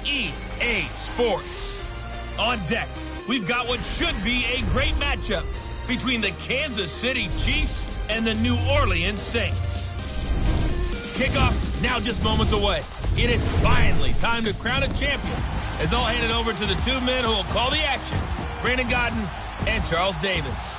EA Sports. On deck, we've got what should be a great matchup between the Kansas City Chiefs and the New Orleans Saints. Kickoff now just moments away. It is finally time to crown a champion, as I'll hand it over to the two men who will call the action, Brandon Gaudin and Charles Davis.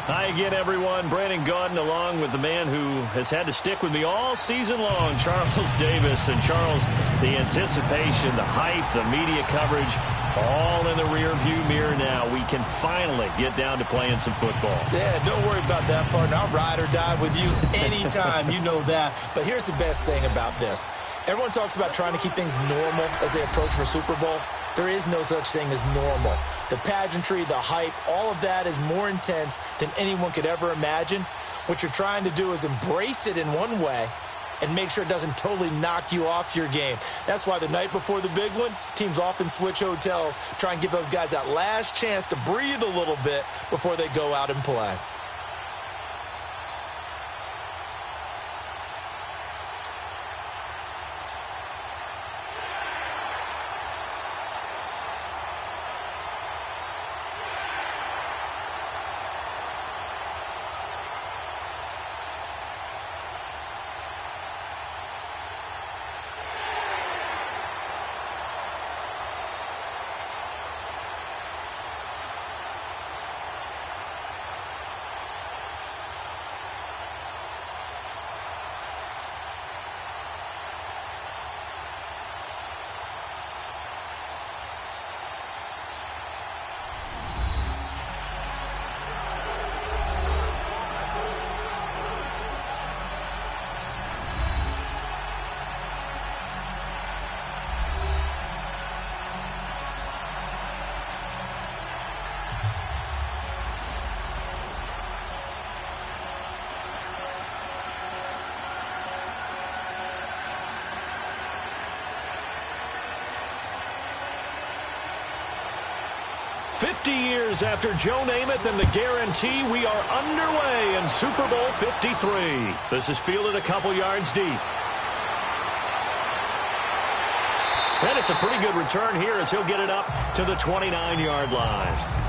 Hi again, everyone. Brandon Gaudin along with the man who has had to stick with me all season long, Charles Davis. And Charles, the anticipation, the hype, the media coverage, all in the rearview mirror now. We can finally get down to playing some football. Yeah, don't worry about that, partner. I'll ride or die with you anytime. You know that. But here's the best thing about this. Everyone talks about trying to keep things normal as they approach for Super Bowl. There is no such thing as normal. The pageantry, the hype, all of that is more intense than anyone could ever imagine. What you're trying to do is embrace it in one way and make sure it doesn't totally knock you off your game. That's why the night before the big one, teams often switch hotels, try and give those guys that last chance to breathe a little bit before they go out and play. Years after Joe Namath and the guarantee, we are underway in Super Bowl 53. This is fielded a couple yards deep. And it's a pretty good return here as he'll get it up to the 29-yard line.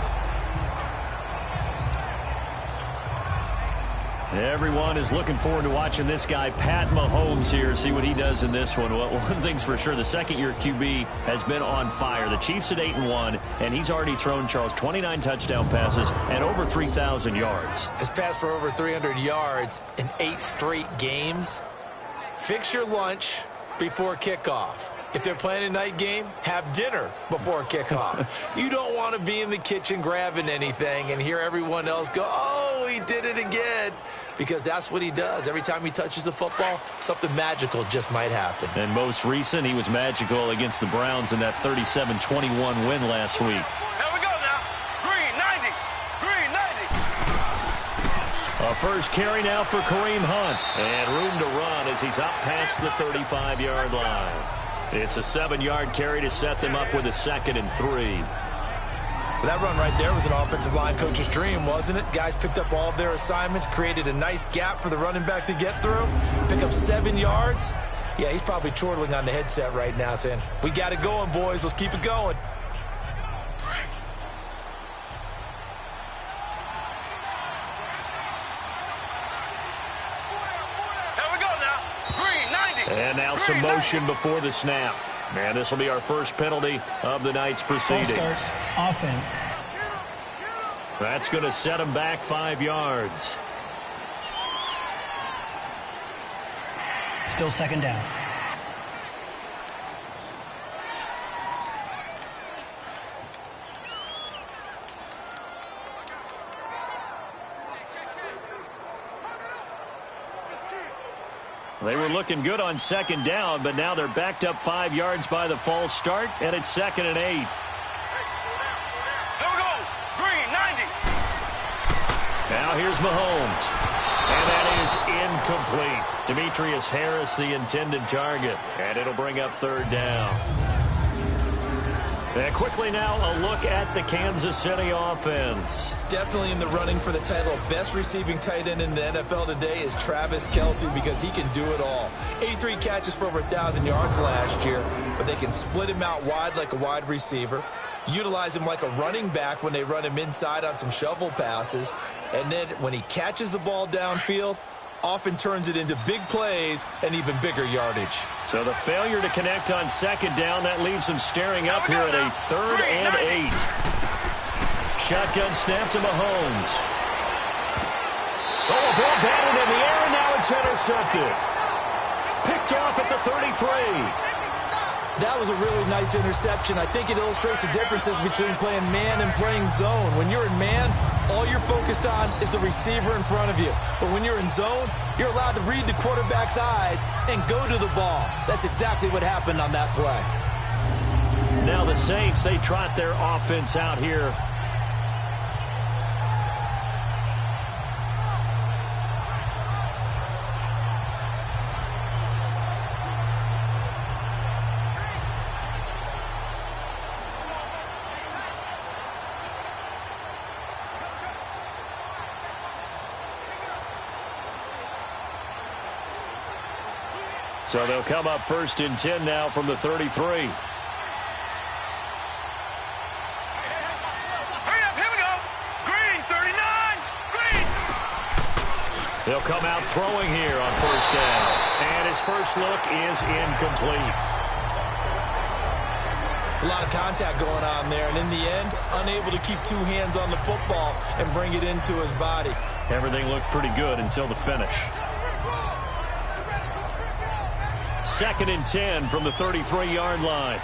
Everyone is looking forward to watching this guy, Pat Mahomes, here, see what he does in this one. Well, one thing's for sure, the second-year QB has been on fire. The Chiefs at 8-1, and he's already thrown, Charles, 29 touchdown passes and over 3,000 yards. Has passed for over 300 yards in 8 straight games. Fix your lunch before kickoff. If they're playing a night game, have dinner before kickoff. You don't want to be in the kitchen grabbing anything and hear everyone else go, oh, he did it again. Because that's what he does. Every time he touches the football, something magical just might happen. And most recent, he was magical against the Browns in that 37-21 win last week. Here we go now. Green 90. Green 90. A first carry now for Kareem Hunt. And room to run as he's up past the 35-yard line. It's a 7-yard carry to set them up with a 2nd and 3. That run right there was an offensive line coach's dream, wasn't it? Guys picked up all of their assignments, created a nice gap for the running back to get through, pick up 7 yards. Yeah, he's probably chortling on the headset right now saying, we got it going, boys. Let's keep it going. Here we go now. Green 90. And now some motion before the snap. And this will be our first penalty of the night's proceedings. Starts offense. That's going to set him back 5 yards. Still 2nd down. They were looking good on 2nd down, but now they're backed up 5 yards by the false start, and it's 2nd and 8. Here we go. Green 90. Now here's Mahomes. And that is incomplete. Demetrius Harris, the intended target. And it'll bring up 3rd down. And quickly now, a look at the Kansas City offense. Definitely in the running for the title of best receiving tight end in the NFL today is Travis Kelce, because he can do it all. 83 catches for over 1,000 yards last year, but they can split him out wide like a wide receiver, utilize him like a running back when they run him inside on some shovel passes, and then when he catches the ball downfield, often turns it into big plays and even bigger yardage. So the failure to connect on second down, that leaves them staring up here at a 3rd and 8. Shotgun snap to Mahomes. Oh, a ball batted in the air, and now it's intercepted. Picked off at the 33. That was a really nice interception. I think it illustrates the differences between playing man and playing zone. When you're in man, all you're focused on is the receiver in front of you. But when you're in zone, you're allowed to read the quarterback's eyes and go to the ball. That's exactly what happened on that play. Now the Saints, they trot their offense out here. So they'll come up 1st and 10 now from the 33. Hurry up, here we go. Green, 39. Green. They'll come out throwing here on 1st down. And his first look is incomplete. It's a lot of contact going on there, and in the end, unable to keep 2 hands on the football and bring it into his body. Everything looked pretty good until the finish. 2nd and 10 from the 33-yard line.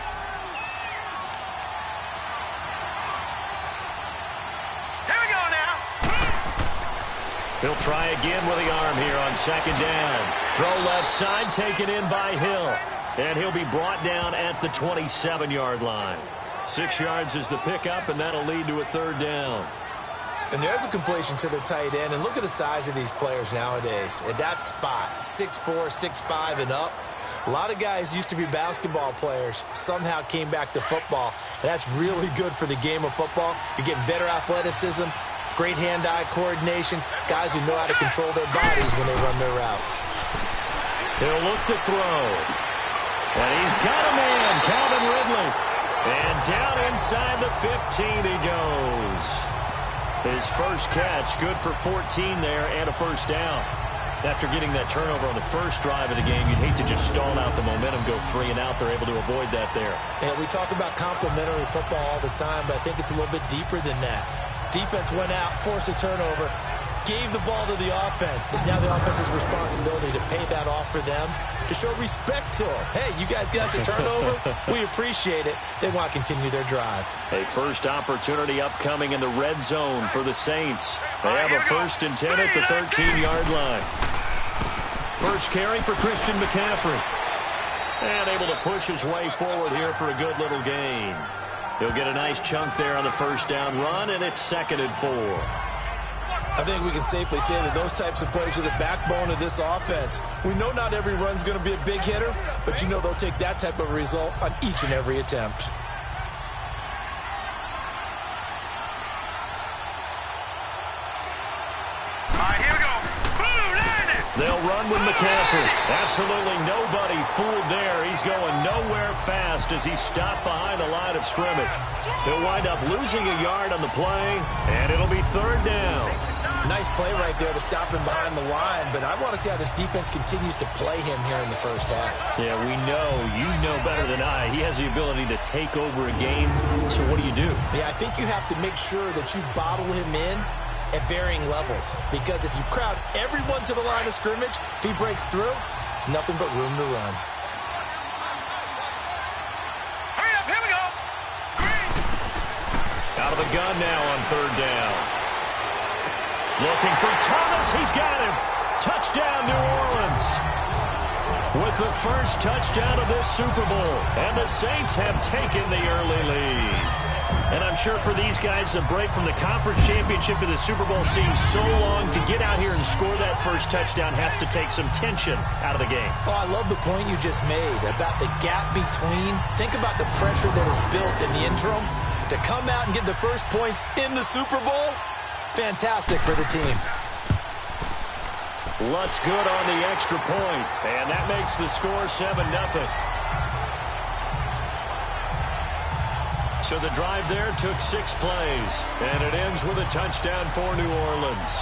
Here we go now. He'll try again with the arm here on 2nd down. Throw left side, taken in by Hill. And he'll be brought down at the 27-yard line. 6 yards is the pickup, and that'll lead to a 3rd down. And there's a completion to the tight end. And look at the size of these players nowadays. At that spot, 6'4", 6'5", and up. A lot of guys used to be basketball players, somehow came back to football. And that's really good for the game of football. You're getting better athleticism, great hand-eye coordination, guys who know how to control their bodies when they run their routes. He'll look to throw. And he's got a man, Calvin Ridley. And down inside the 15 he goes. His first catch, good for 14 there and a 1st down. After getting that turnover on the first drive of the game, you'd hate to just stall out the momentum, go 3 and out. They're able to avoid that there. Yeah, we talk about complementary football all the time, but I think it's a little bit deeper than that. Defense went out, forced a turnover, gave the ball to the offense. It's now the offense's responsibility to pay that off for them, to show respect to them. Hey, you guys got a turnover? We appreciate it. They want to continue their drive. A first opportunity upcoming in the red zone for the Saints. They have a 1st and 10 at the 13-yard line. First carry for Christian McCaffrey. And able to push his way forward here for a good little gain. He'll get a nice chunk there on the 1st down run, and it's 2nd and 4. I think we can safely say that those types of plays are the backbone of this offense. We know not every run's going to be a big hitter, but you know they'll take that type of result on each and every attempt. They'll run with McCaffrey. Absolutely nobody fooled there. He's going nowhere fast as he's stopped behind the line of scrimmage. He'll wind up losing a yard on the play, and it'll be 3rd down. Nice play right there to stop him behind the line, but I want to see how this defense continues to play him here in the first half. Yeah, we know. You know better than I. He has the ability to take over a game, so what do you do? Yeah, I think you have to make sure that you bottle him in at varying levels, because if you crowd everyone to the line of scrimmage, if he breaks through, there's nothing but room to run. Hurry up, here we go. Green. Out of the gun now on 3rd down. Looking for Thomas. He's got him. Touchdown, New Orleans. With the first touchdown of this Super Bowl. And the Saints have taken the early lead. And I'm sure for these guys, the break from the conference championship to the Super Bowl seems so long. To get out here and score that first touchdown has to take some tension out of the game. Oh, I love the point you just made about the gap between. Think about the pressure that is built in the interim. To come out and get the first points in the Super Bowl, fantastic for the team. Lutz good on the extra point, and that makes the score 7-0. So the drive there took 6 plays, and it ends with a touchdown for New Orleans.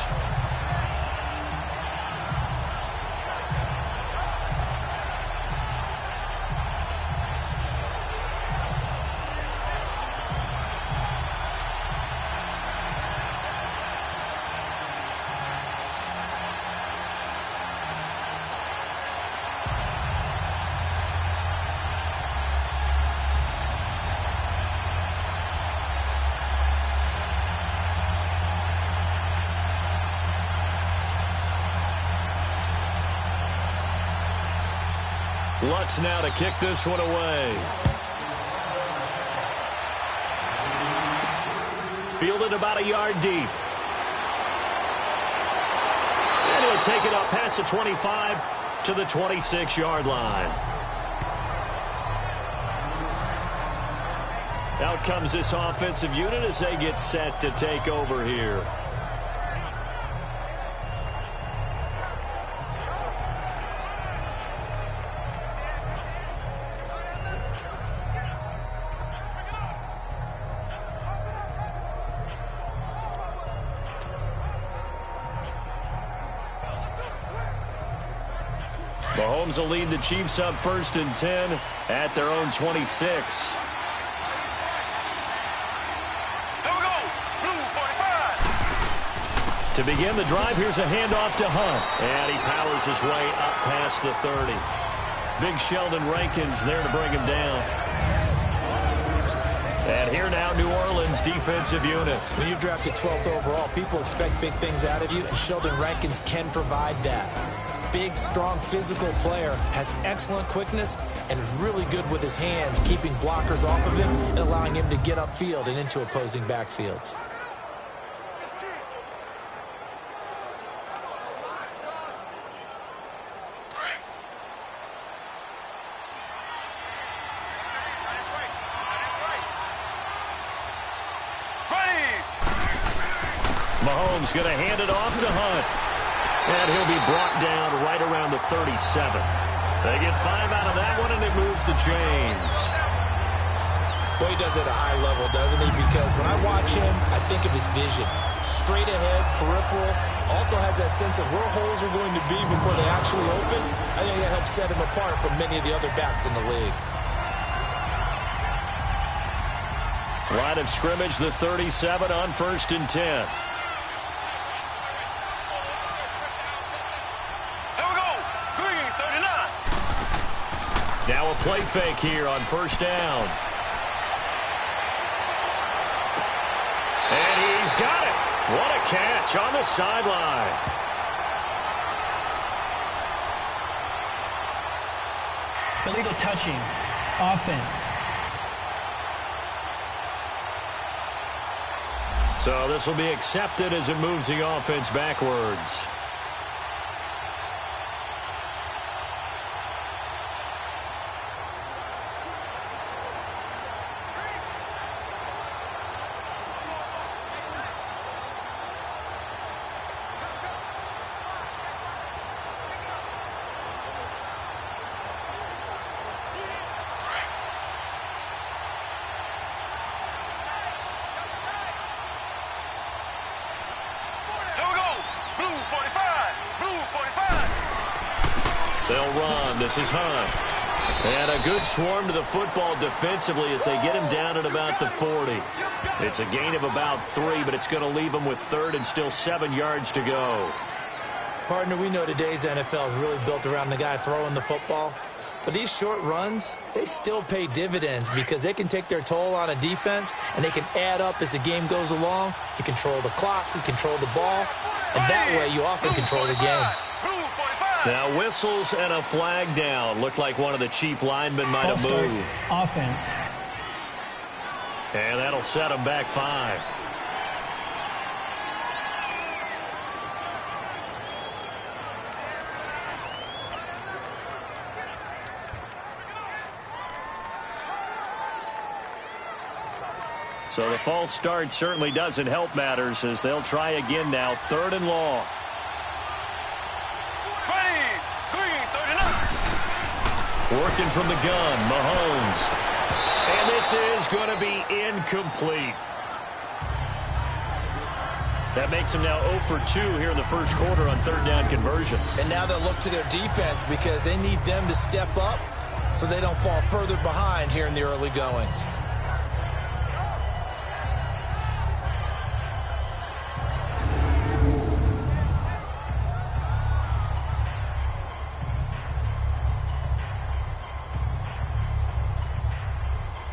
Lutz now to kick this one away. Fielded about a yard deep. And he'll take it up past the 25 to the 26-yard line. Out comes this offensive unit as they get set to take over here. Mahomes will lead the Chiefs up 1st and 10 at their own 26. Here we go. Blue 45. To begin the drive, here's a handoff to Hunt. And he powers his way up past the 30. Big Sheldon Rankins there to bring him down. And here now, New Orleans defensive unit. When you're drafted 12th overall, people expect big things out of you, and Sheldon Rankins can provide that. Big, strong, physical player, has excellent quickness, and is really good with his hands, keeping blockers off of him and allowing him to get upfield and into opposing backfields. Mahomes going to hand it off to Hunt. And he'll be brought down right around the 37. They get 5 out of that one, and it moves the chains. Boy, he does it at a high level, doesn't he? Because when I watch him, I think of his vision. Straight ahead, peripheral. Also has that sense of where holes are going to be before they actually open. I think that helps set him apart from many of the other backs in the league. Line of scrimmage, the 37 on 1st and 10. Now a play fake here on 1st down. And he's got it. What a catch on the sideline. Illegal touching. Offense. So this will be accepted as it moves the offense backwards. They'll run. This is Hunt. And a good swarm to the football defensively as they get him down at about the 40. It's a gain of about 3, but it's going to leave him with 3rd and still 7 yards to go. Partner, we know today's NFL is really built around the guy throwing the football. But these short runs, they still pay dividends because they can take their toll on a defense, and they can add up as the game goes along. You control the clock, you control the ball, and that way you often control the game. Now whistles and a flag down. Looked like one of the chief linemen might have moved. Offense. And that'll set them back 5. So the false start certainly doesn't help matters as they'll try again now. 3rd and long. Working from the gun, Mahomes. And this is going to be incomplete. That makes them now 0 for 2 here in the first quarter on 3rd down conversions. And now they'll look to their defense because they need them to step up so they don't fall further behind here in the early going.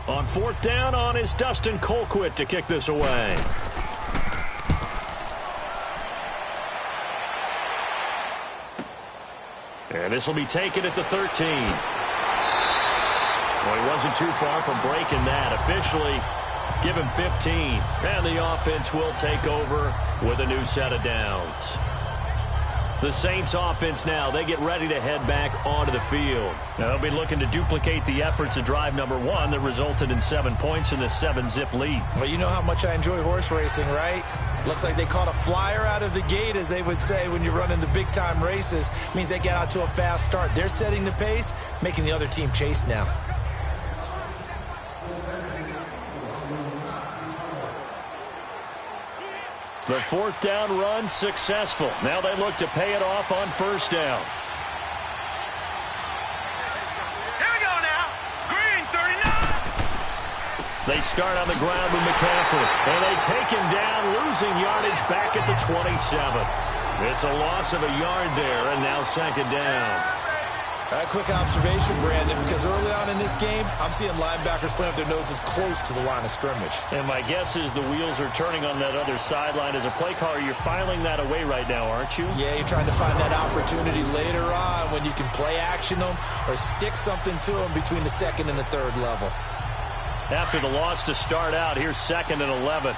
On 4th down on is Dustin Colquitt to kick this away. And this will be taken at the 13. Well, he wasn't too far from breaking that. Officially, give him 15. And the offense will take over with a new set of downs. The Saints offense now, they get ready to head back onto the field. Now they'll be looking to duplicate the efforts of drive number 1 that resulted in 7 points in this 7-zip lead. Well, you know how much I enjoy horse racing, right? Looks like they caught a flyer out of the gate, as they would say when you're running the big-time races. Means they get out to a fast start. They're setting the pace, making the other team chase now. The 4th down run successful. Now they look to pay it off on 1st down. Here we go now. Green, 39. They start on the ground with McCaffrey. And they take him down, losing yardage back at the 27. It's a loss of a yard there, and now 2nd down. A quick observation, Brandon, because early on in this game, I'm seeing linebackers playing with their noses close to the line of scrimmage. And my guess is the wheels are turning on that other sideline. As a play caller, you're filing that away right now, aren't you? Yeah, you're trying to find that opportunity later on when you can play action them or stick something to them between the 2nd and the 3rd level. After the loss to start out, here's 2nd and 11.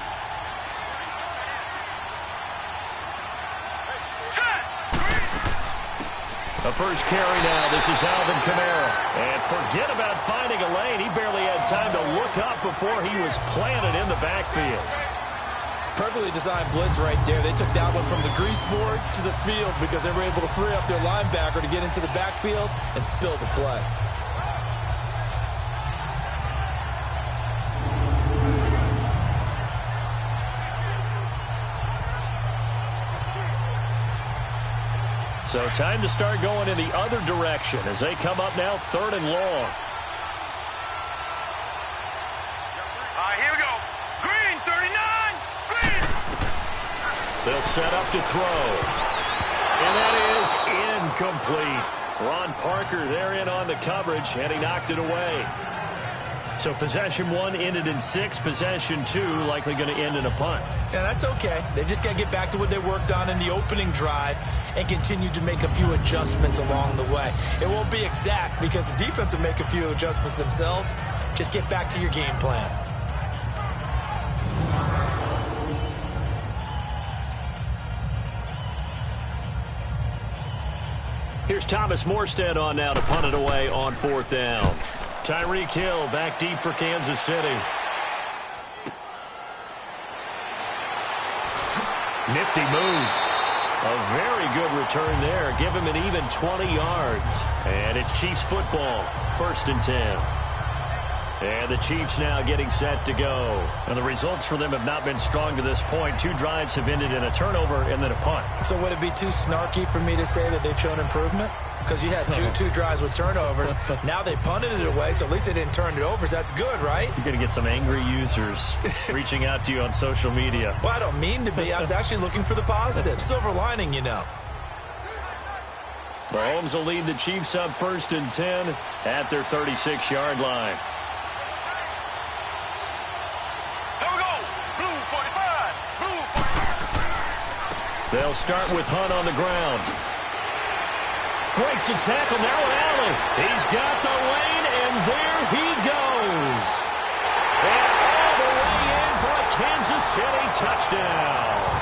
A first carry now. This is Alvin Kamara. And forget about finding a lane. He barely had time to look up before he was planted in the backfield. Perfectly designed blitz right there. They took that one from the grease board to the field because they were able to free up their linebacker to get into the backfield and spill the play. So time to start going in the other direction as they come up now 3rd and long. Here we go. Green, 39. Green. They'll set up to throw. And that is incomplete. Ron Parker there in on the coverage, and he knocked it away. So possession 1 ended in 6. Possession 2 likely going to end in a punt. Yeah, that's okay. They just got to get back to what they worked on in the opening drive and continue to make a few adjustments along the way. It won't be exact because the defense will make a few adjustments themselves. Just get back to your game plan. Here's Thomas Morstead on now to punt it away on 4th down. Tyreek Hill back deep for Kansas City. Nifty move. A very good return there. Give him an even 20 yards. And it's Chiefs football. 1st and 10. And the Chiefs now getting set to go. And the results for them have not been strong to this point. 2 drives have ended in a turnover and then a punt. So would it be too snarky for me to say that they've shown improvement? Because you had two drives with turnovers. Now they punted it away, so at least they didn't turn it over. So that's good, right? You're going to get some angry users reaching out to you on social media. Well, I don't mean to be. I was actually looking for the positive. Silver lining, you know. Mahomes will lead the Chiefs up 1st and 10 at their 36-yard line. Here we go. Blue 45. Blue 45. They'll start with Hunt on the ground. Breaks the tackle. Now Allen. He's got the lane, and there he goes. And all the Kansas City touchdown.